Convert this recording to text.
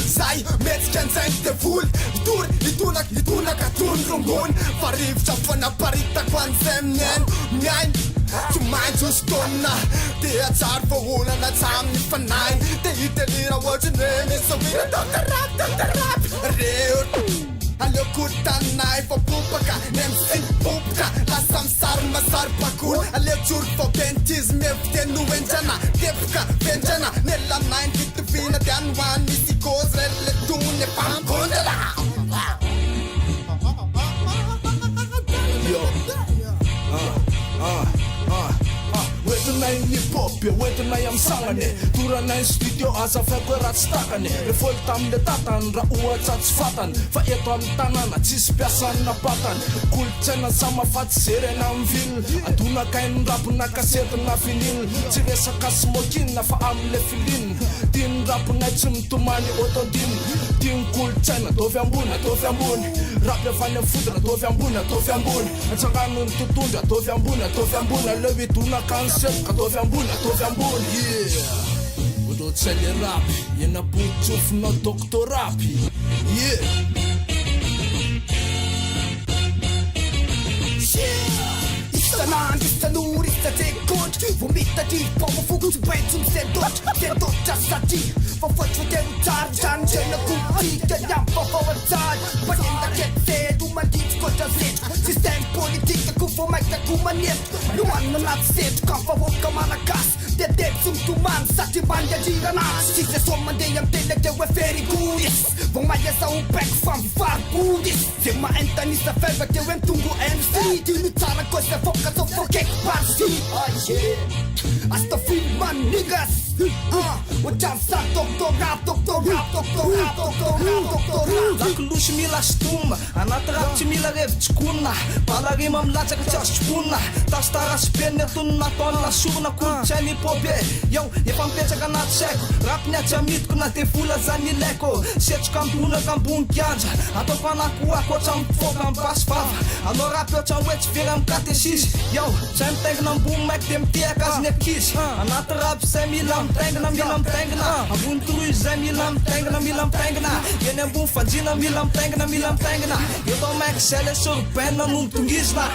Zay metsikaan'zainy de voly Itonak atonrongon Fa rivotra fanaparitako an'zay miaino Miaino tsy maintsy hositona De atsary faholana tsamin'ny fanahy De hitelira ohatrany hoe misovina Dr. Rap Reo Aleoko tanay fa popaka MC popaka Lasa misary masary pakolo Aleo tsory fa bentisme Eviteno enjana Tepaka venjana Nella nine fitovina De anoany misy cause Rele tony e pankondala Oentinay ny pop, oentinay am sagnany Toranay studio azafaiko raha tsy takany Refoly tamile tatany raha ohatra tsy fatany Fa eto amin'ny tanàna tsisy mpiasana patany Kolotsaina samafaty zerena amin'ny ville Adonakainy rapina kasetina vinyle Tsy resaka smokin fa amile filine Tiany rapinay tsy mitomany autodine Tiany kolotsaina tovy ambony Rapy avany amin'ny fodina tovy ambony Antsangano ny totondra tovy ambony Aleo idonakany sepoka tovy ambony yeah Odotsay le rapy Ena botsofinao Dr. Rapy yeah Isanandro, isan'ora, isan-tsekondro Vao mitadry pombo fogo tsy baitsy misendotra satria Fa fotsy fa telo tsara Janonjena politika Nyam vaovao atsara Mpanenda ketsedo Manditsy kotra setroko Système politika Ko vao maitako manentiko Lohanina anaty setroko Amin'ny vahoaka malagasy De deby tsy mitomany Satria mandiadrirana Sisy so mandeha amin'ny tele De hoe very good Vao maiasa ho baiko fa mivary Ze maentanisa felva De hoe mitongo MC Dino tsara kosa foka So forkeko parsi Astafil man niggas Ohatrany sa Dr. Rap Lakolosy mila stoma Anaty rap tsy mila revitsikona Balarima milatsaka tsy azo tropona Tastarasy penny atonina ataony lasorona Kolotsainy hip-hop Yo, efa mipetraka anaty saiko Rap ny atsy amidiko na devola zany ilaiko Setroka ambonaka ambony kianja Ataoko anakoako ohatrany mifoka ambasy vava Anao rap ohatrany hoe tsy very amin'ny katesisy Yo, zay mitengina ambony maiky de mitiaka azy ny akizy Anaty rap zay mila mitengina Ambony toy zay mila mitengina Eny ambony fanjina mila mitengina Eto maiky zay le sorbaina no mitongizina